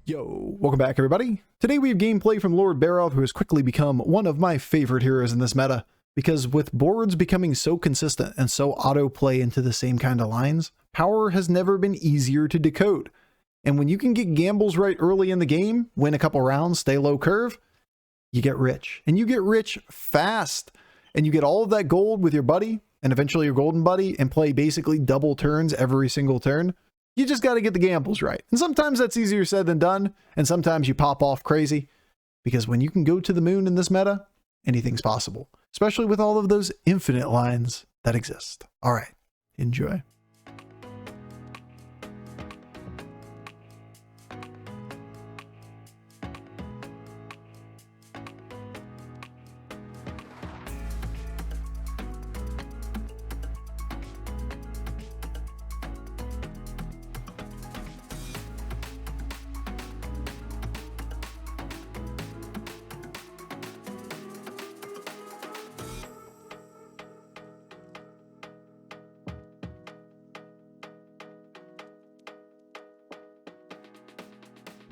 Yo, welcome back everybody. Today we have gameplay from Lord Barov, who has quickly become one of my favorite heroes in this meta, because with boards becoming so consistent and so auto-play into the same kind of lines, power has never been easier to decode. And when you can get gambles right early in the game, win a couple rounds, stay low curve, you get rich. And you get rich fast. And you get all of that gold with your buddy, and eventually your golden buddy, and play basically double turns every single turn. You just got to get the gambles right. And sometimes that's easier said than done. And sometimes you pop off crazy. Because when you can go to the moon in this meta, anything's possible. Especially with all of those infinite lines that exist. All right, enjoy.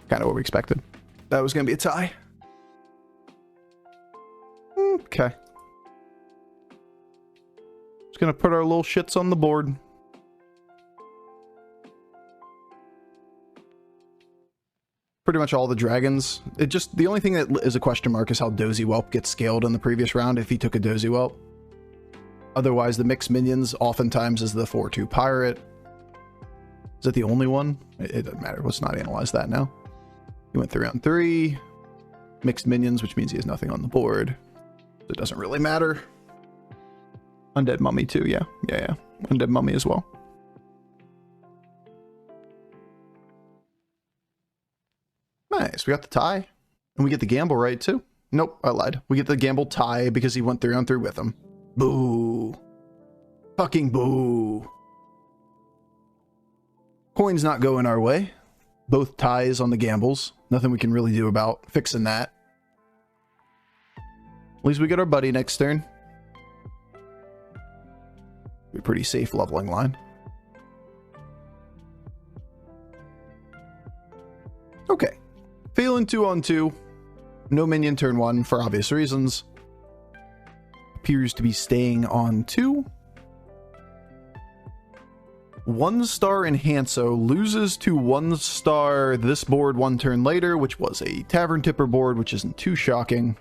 Kind of what we expected. That was going to be a tie. Okay. Just going to put our little shits on the board. Pretty much all the dragons. The only thing that is a question mark is how Dozy Whelp gets scaled in the previous round if he took a Dozy Whelp. Otherwise, the mixed minions oftentimes is the 4-2 pirate. Is that the only one? It doesn't matter. Let's not analyze that now. He went 3 on 3. Mixed minions, which means he has nothing on the board. So it doesn't really matter. Undead Mummy too, yeah. Yeah. Undead Mummy as well. Nice, we got the tie. And we get the gamble right too. Nope, I lied. We get the gamble tie because he went 3 on 3 with him. Boo. Fucking boo. Coin's not going our way. Both ties on the gambles. Nothing we can really do about fixing that. At least we get our buddy next turn. Be a pretty safe leveling line. Okay. Failing 2 on 2. No minion turn 1 for obvious reasons. Appears to be staying on 2. 1-star Enhanso loses to 1-star this board 1 turn later, which was a Tavern Tipper board, which isn't too shocking.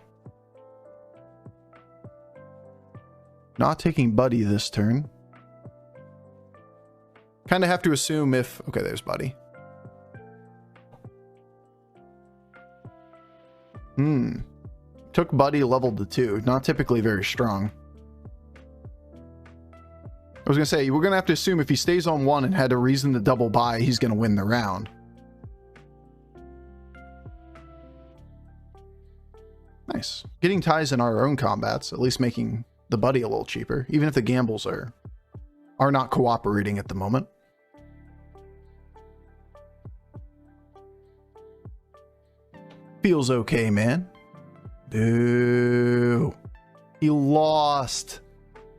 Not taking Buddy this turn. Kind of have to assume if... Okay, there's Buddy. Took Buddy leveled to 2. Not typically very strong. I was going to say, we're going to have to assume if he stays on 1 and had a reason to double buy, he's going to win the round. Nice. Getting ties in our own combats, at least making the buddy a little cheaper, even if the gambles are not cooperating at the moment. Feels okay, man. Boo. He lost.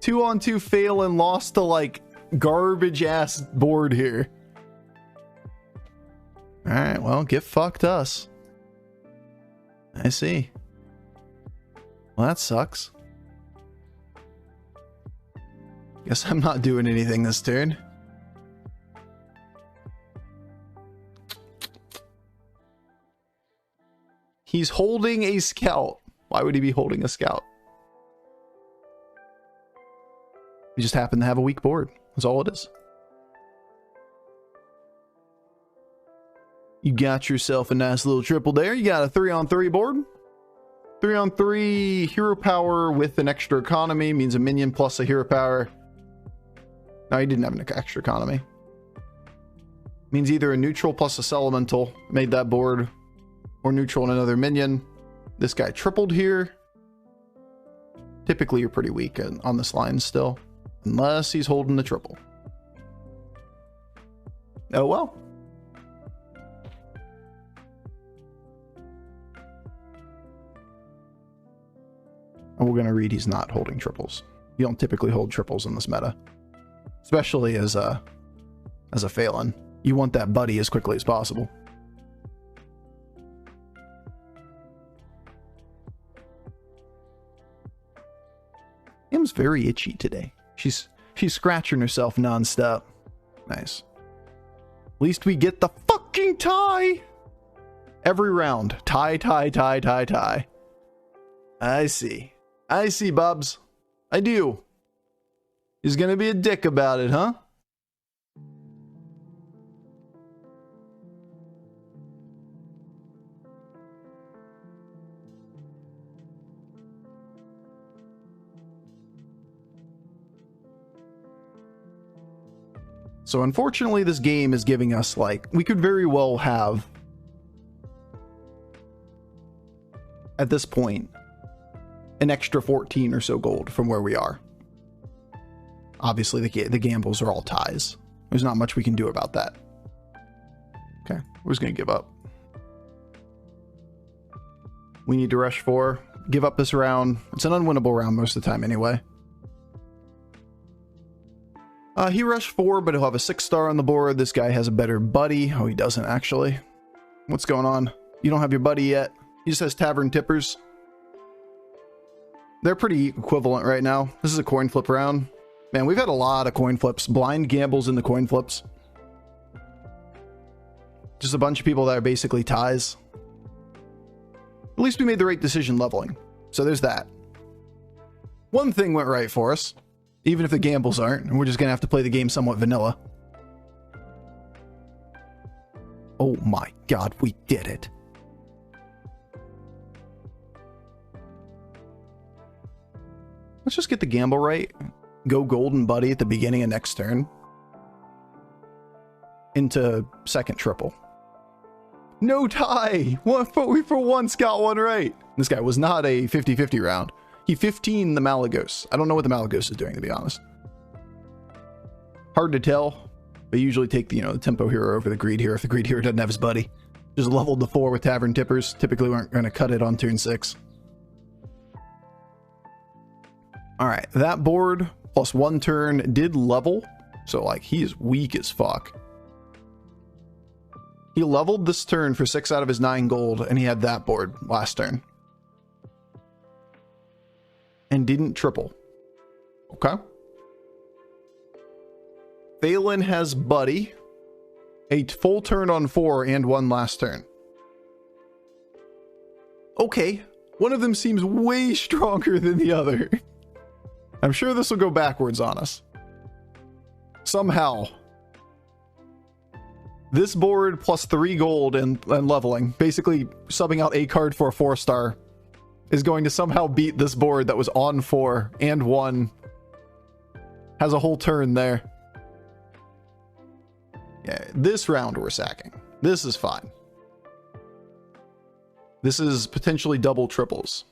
2 on 2 fail and lost to like garbage ass board here. Alright, well, get fucked us. I see. Well, that sucks. Guess I'm not doing anything this turn. He's holding a scout. Why would he be holding a scout? We just happen to have a weak board. That's all it is. You got yourself a nice little triple there. You got a 3 on 3 board. 3 on 3 hero power with an extra economy means a minion plus a hero power. No, he didn't have an extra economy. Means either a neutral plus a elemental made that board, or neutral and another minion. This guy tripled here. Typically, you're pretty weak on this line still. Unless he's holding the triple. Oh well. And we're going to read he's not holding triples. You don't typically hold triples in this meta. Especially as a Phelan. You want that buddy as quickly as possible. Cam's very itchy today. She's scratching herself nonstop. Nice. At least we get the fucking tie. Every round. Tie, tie, tie, tie, tie. I see. I see, Bubs. I do. He's gonna be a dick about it, huh? So unfortunately, this game is giving us, like, we could very well have, at this point, an extra 14 or so gold from where we are. Obviously, the gambles are all ties. There's not much we can do about that. Okay, we're just going to give up. We need to rush 4. Give up this round. It's an unwinnable round most of the time anyway. He rushed 4, but he'll have a 6-star on the board. This guy has a better buddy. Oh, he doesn't, actually. What's going on? You don't have your buddy yet. He just has Tavern Tippers. They're pretty equivalent right now. This is a coin flip round. Man, we've had a lot of coin flips. Blind gambles in the coin flips. Just a bunch of people that are basically ties. At least we made the right decision leveling. So there's that. One thing went right for us. Even if the gambles aren't, and we're just going to have to play the game somewhat vanilla. Oh my god, we did it. Let's just get the gamble right. Go golden buddy at the beginning of next turn. Into second triple. No tie! But we for once got one right. This guy was not a 50-50 round. He 15 the Malagos. I don't know what the Malagos is doing, to be honest. Hard to tell. They usually take the, the tempo hero over the greed hero if the greed hero doesn't have his buddy. Just leveled the 4 with Tavern Tippers. Typically, we aren't going to cut it on turn 6. Alright, that board plus 1 turn did level. So, like, he is weak as fuck. He leveled this turn for 6 out of his 9 gold, and he had that board last turn. And didn't triple. Okay. Phelan has buddy. A full turn on 4 and 1 last turn. Okay. One of them seems way stronger than the other. I'm sure this will go backwards on us. Somehow. This board plus 3 gold and leveling, basically subbing out a card for a 4-star, is going to somehow beat this board that was on 4 and 1. Has a whole turn there. Yeah, this round we're sacking. This is fine. This is potentially double triples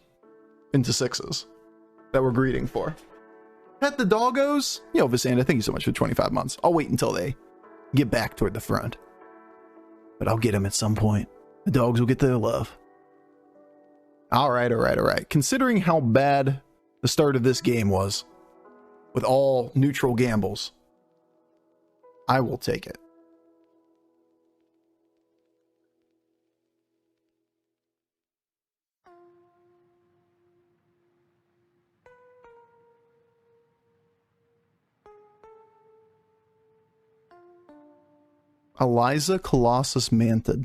into 6s that we're greeting for. Pet the doggos? Yo, Visanda, thank you so much for 25 months. I'll wait until they get back toward the front. But I'll get them at some point. The dogs will get their love. Alright. Considering how bad the start of this game was, with all neutral gambles, I will take it. Eliza Colossus Mantid.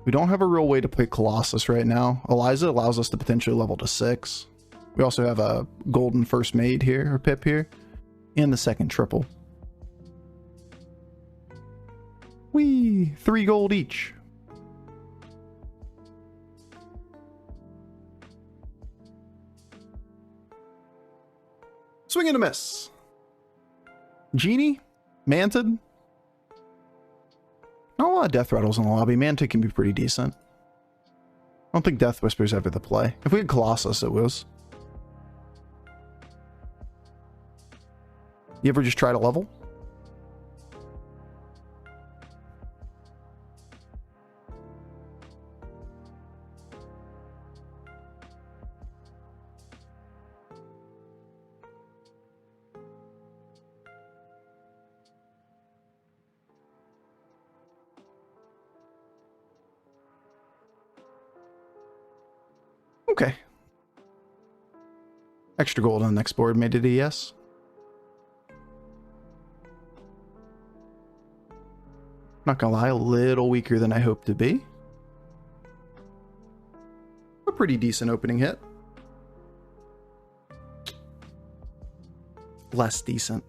We don't have a real way to play Colossus right now. Eliza allows us to potentially level to 6. We also have a golden first maid here, or pip here, and the second triple. Whee! 3 gold each. Swing and a miss. Genie? Mantid? Not a lot of Death Rattles in the lobby. Mantid can be pretty decent. I don't think Death Whisper's ever the play. If we had Colossus, it was. You ever just try to level? Okay, Extra gold on the next board made it a yes. Not gonna lie, a little weaker than I hoped to be. A pretty decent opening hit. Less decent.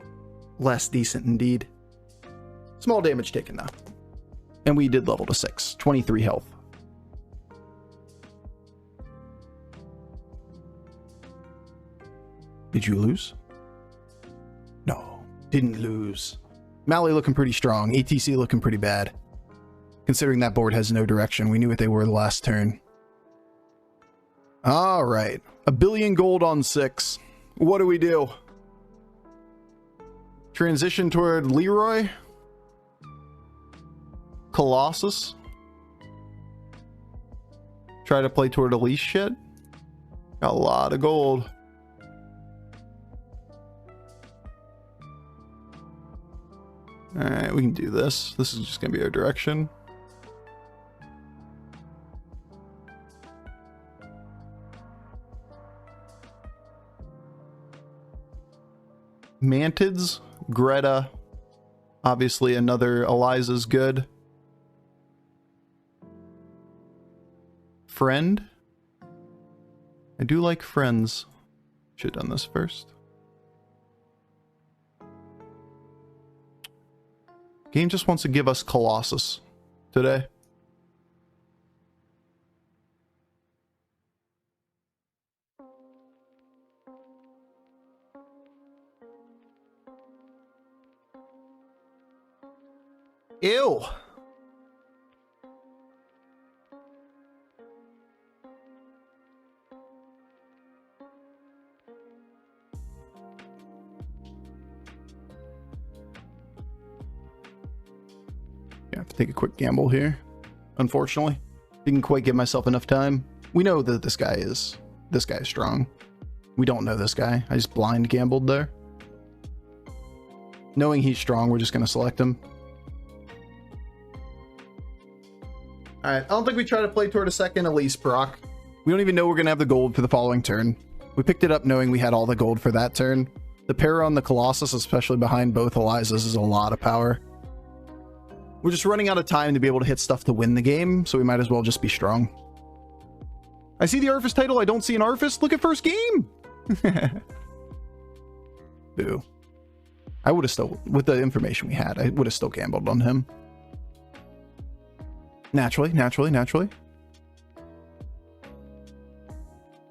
Less decent indeed. Small damage taken though. And we did level to 6. 23 health. Did you lose? No, didn't lose. Mally looking pretty strong. ATC looking pretty bad. Considering that board has no direction. We knew what they were the last turn. Alright. 1 billion gold on 6. What do we do? Transition toward Leroy? Colossus? Try to play toward Elise shit? Got a lot of gold. Alright, we can do this. This is just going to be our direction. Mantids, Greta. Obviously another Eliza's good. Friend. I do like friends. Should have done this first. Game just wants to give us Colossus today. Ew. I have to take a quick gamble here. Unfortunately, didn't quite give myself enough time. We know that this guy is strong. We don't know this guy. I just blind gambled there. Knowing he's strong, we're just gonna select him. Alright, I don't think we try to play toward a second Elise proc. We don't even know we're gonna have the gold for the following turn. We picked it up knowing we had all the gold for that turn. The pair on the Colossus, especially behind both Elizas, is a lot of power. We're just running out of time to be able to hit stuff to win the game, so we might as well just be strong. I see the Arphis title, I don't see an Arphis. Look at first game! Boo. I would have still, with the information we had, I would have still gambled on him. Naturally.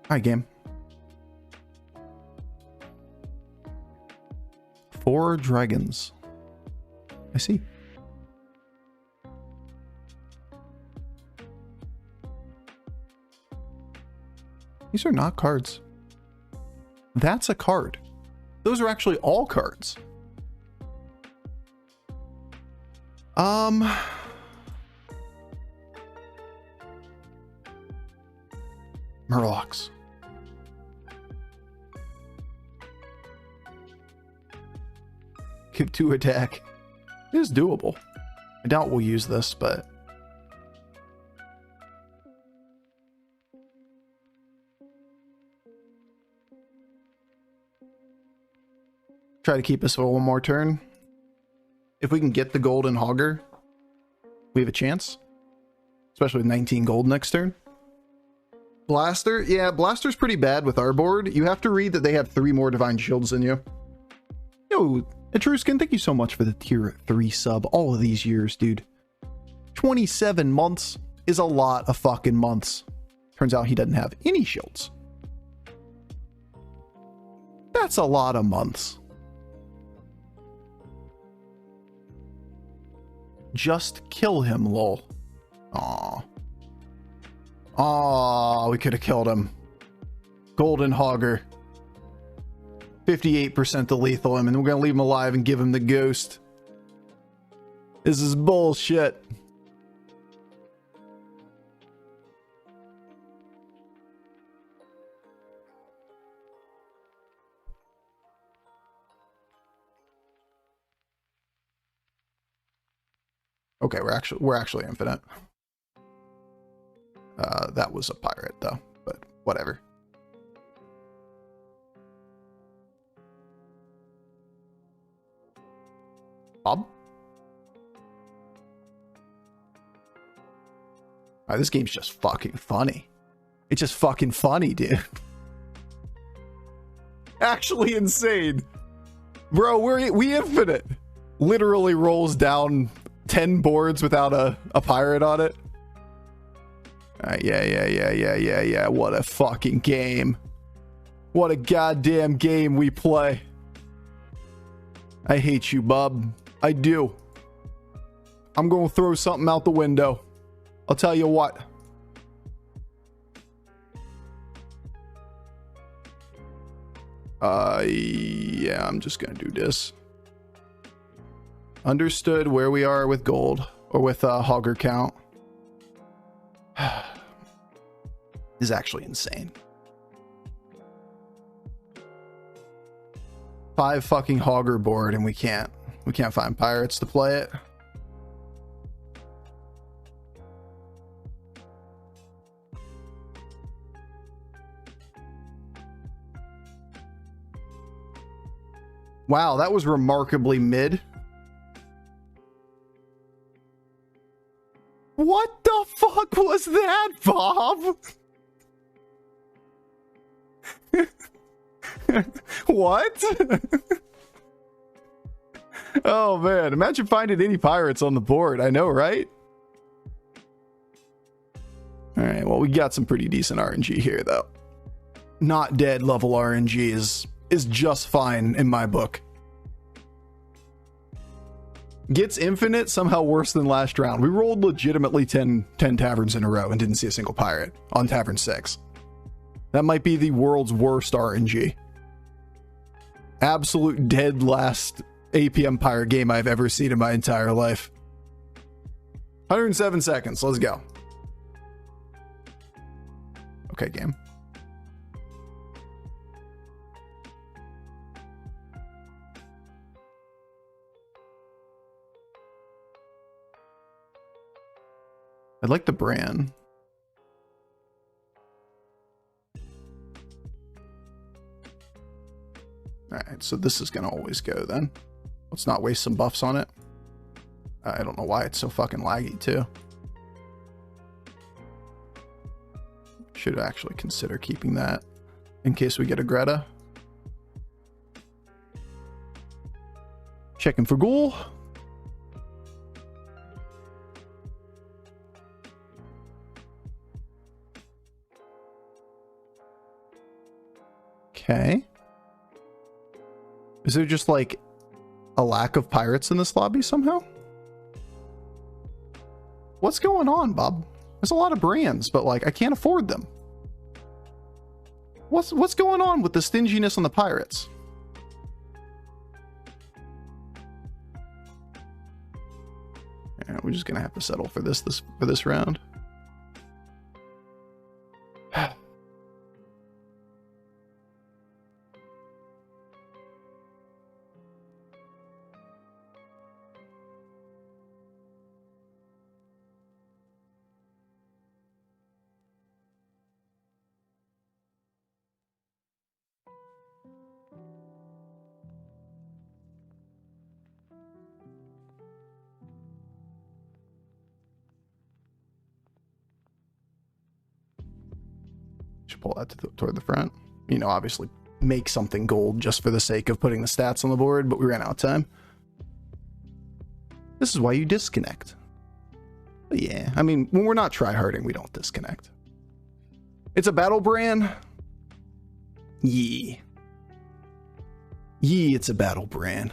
Alright, game. 4 dragons. I see. These are not cards. That's a card. Those are actually all cards. Murlocs. Give 2 attack. It is doable. I doubt we'll use this, but... try to keep us for one more turn. If we can get the golden Hogger, we have a chance. Especially with 19 gold next turn. Blaster? Yeah, Blaster's pretty bad with our board. You have to read that they have 3 more Divine Shields than you. Yo, Etruscan, thank you so much for the tier 3 sub all of these years, dude. 27 months is a lot of fucking months. Turns out he doesn't have any shields. That's a lot of months. Just kill him, lol. Aww. Aww, we could have killed him. Golden Hogger. 58% to lethal him, and we're gonna leave him alive and give him the ghost. This is bullshit. Okay, we're actually infinite. That was a pirate though, but whatever. Bob? Alright, this game's just fucking funny. It's just fucking funny, dude. Actually insane. Bro, we infinite. Literally rolls down 10 boards without a pirate on it. Alright, yeah. What a fucking game. What a goddamn game we play. I hate you, bub. I do. I'm gonna throw something out the window. I'll tell you what. Yeah, I'm just gonna do this. Understood where we are with gold, or with hogger count. This is actually insane. 5 fucking hogger board and we can't find pirates to play it. Wow, that was remarkably mid. What the fuck was that, Bob? What? Oh man, imagine finding any pirates on the board. I know, right? All right, well, we got some pretty decent RNG here, though. Not dead level RNG is just fine in my book. Gets infinite, somehow worse than last round. We rolled legitimately 10 taverns in a row and didn't see a single pirate on Tavern 6. That might be the world's worst RNG. Absolute dead last APM pirate game I've ever seen in my entire life. 107 seconds, let's go. Okay, game. I'd like the brand. Alright, so this is gonna always go then. Let's not waste some buffs on it. I don't know why it's so fucking laggy too. Should actually consider keeping that in case we get a Greta. Checking for ghoul. Okay. Is there just like a lack of pirates in this lobby somehow? What's going on, Bob? There's a lot of brands, but like I can't afford them. What's going on with the stinginess on the pirates? Yeah, we're just gonna have to settle for this round. Pull that toward the front. You know, obviously make something gold just for the sake of putting the stats on the board, but we ran out of time. This is why you disconnect. But yeah, I mean, when we're not tryharding, we don't disconnect. It's a battle brand. Yeah. Yeah, it's a battle brand.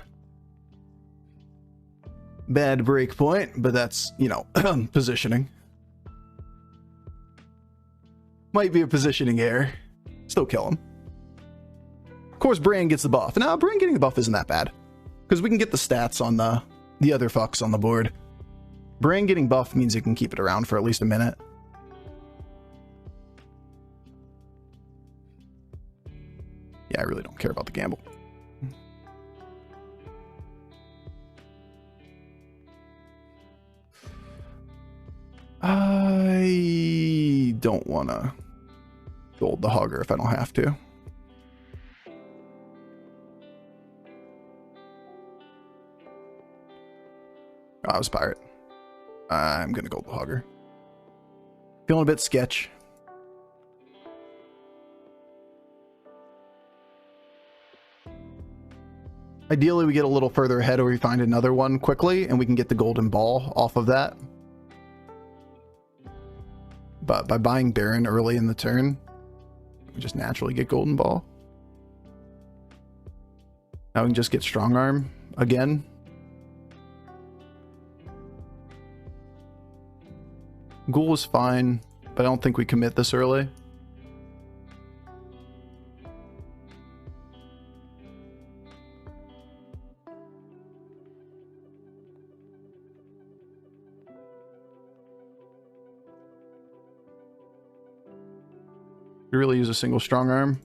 Bad break point, but that's, you know, positioning. Might be a positioning error. Still kill him. Of course, Bran gets the buff. Now, Bran getting the buff isn't that bad. Because we can get the stats on the other fucks on the board. Bran getting buff means you can keep it around for at least a minute. Yeah, I really don't care about the gamble. I don't want to gold the hogger if I don't have to. Oh, I was pirate. I'm gonna go hogger. Feeling a bit sketch. Ideally, we get a little further ahead or we find another one quickly and we can get the golden ball off of that. But by buying Baron early in the turn, we just naturally get golden ball. Now we can just get strong arm again. Ghoul is fine, but I don't think we commit this early. We really use a single strong arm.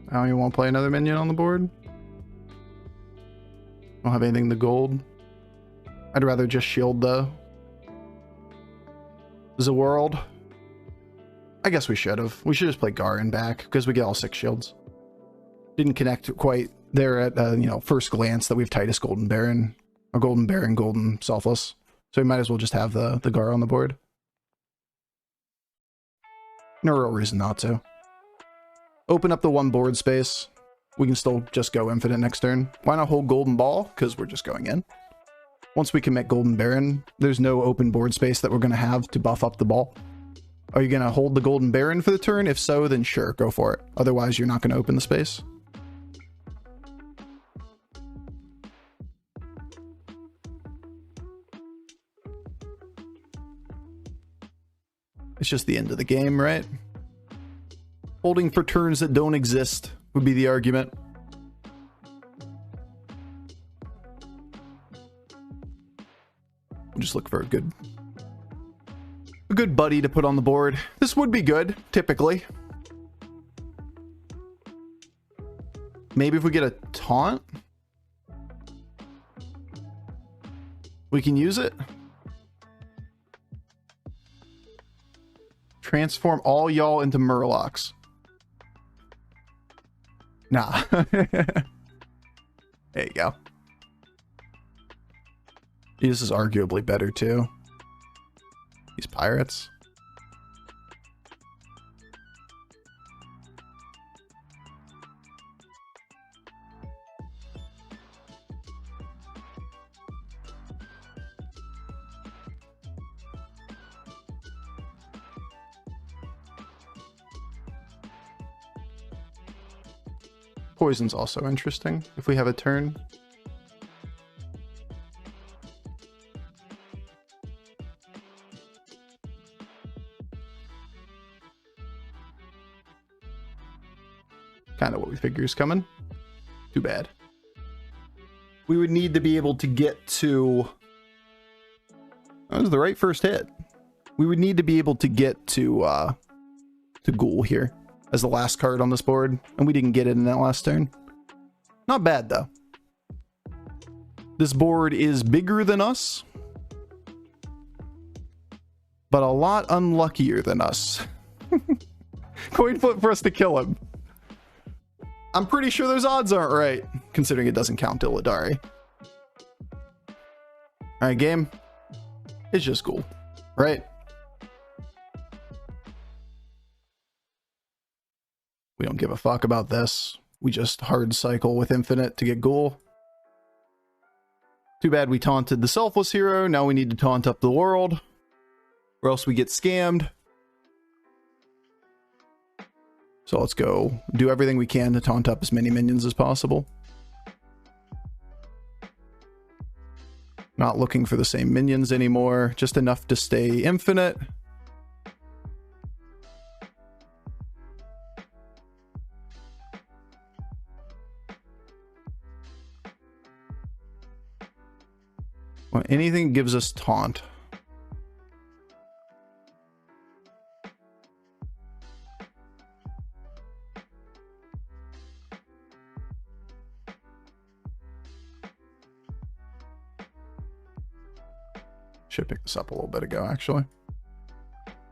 I don't even want to play another minion on the board. Don't have anything to gold. I'd rather just shield the world. I guess we should have. We should just play Garen back because we get all 6 shields. Didn't connect quite there at you know, first glance that we have Titus Golden Baron, or Golden Baron, Golden Selfless. So we might as well just have the Gar on the board. No real reason not to. Open up the 1 board space. We can still just go infinite next turn. Why not hold Golden Ball? Because we're just going in. Once we commit Golden Baron, there's no open board space that we're going to have to buff up the ball. Are you going to hold the Golden Baron for the turn? If so, then sure, go for it. Otherwise, you're not going to open the space. It's just the end of the game, right? Holding for turns that don't exist would be the argument. We'll just look for a good buddy to put on the board. This would be good, typically. Maybe if we get a taunt, we can use it. Transform all y'all into Murlocs. Nah. There you go. This is arguably better too. These pirates. Poison's also interesting if we have a turn. Kind of what we figure is coming. Too bad. We would need to be able to get to... That was the right first hit. We would need to be able to get to Ghoul here as the last card on this board, and we didn't get it in that last turn. Not bad, though. This board is bigger than us, but a lot unluckier than us. Coin flip for us to kill him. I'm pretty sure those odds aren't right, considering it doesn't count Illidari. Alright, game. It's just cool, right? We don't give a fuck about this. We just hard cycle with infinite to get Ghoul. Too bad we taunted the selfless hero. Now we need to taunt up the world, or else we get scammed. So let's go do everything we can to taunt up as many minions as possible. Not looking for the same minions anymore, just enough to stay infinite. Well, anything gives us taunt. should pick this up a little bit ago, actually.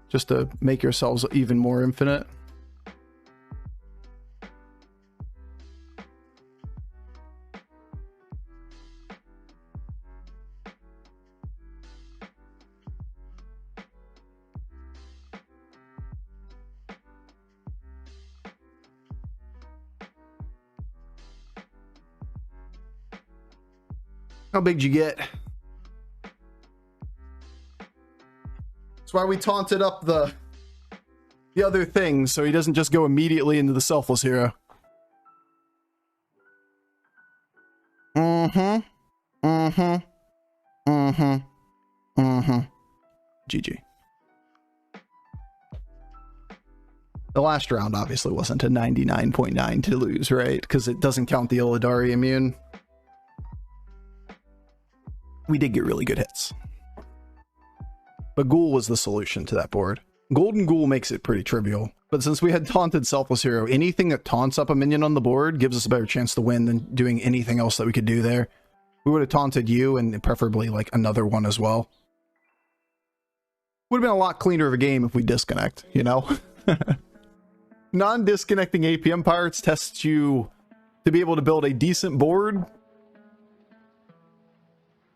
Just to make yourselves even more infinite. How big did you get? That's why we taunted up the other things, so he doesn't just go immediately into the selfless hero. GG. The last round obviously wasn't a 99.9 to lose, right? Because it doesn't count the Illidari immune. We did get really good hits. But Ghoul was the solution to that board. Golden Ghoul makes it pretty trivial. But since we had taunted Selfless Hero, anything that taunts up a minion on the board gives us a better chance to win than doing anything else that we could do there. We would have taunted you and preferably like another one as well. Would have been a lot cleaner of a game if we disconnect, you know? Non-disconnecting APM Pirates tests you to be able to build a decent board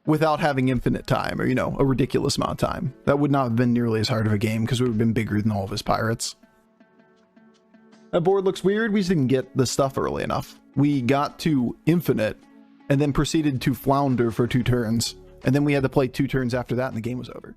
without having infinite time, or, you know, a ridiculous amount of time. That would not have been nearly as hard of a game because we would have been bigger than all of his pirates. That board looks weird. We just didn't get the stuff early enough. We got to infinite and then proceeded to flounder for 2 turns. And then we had to play 2 turns after that and the game was over.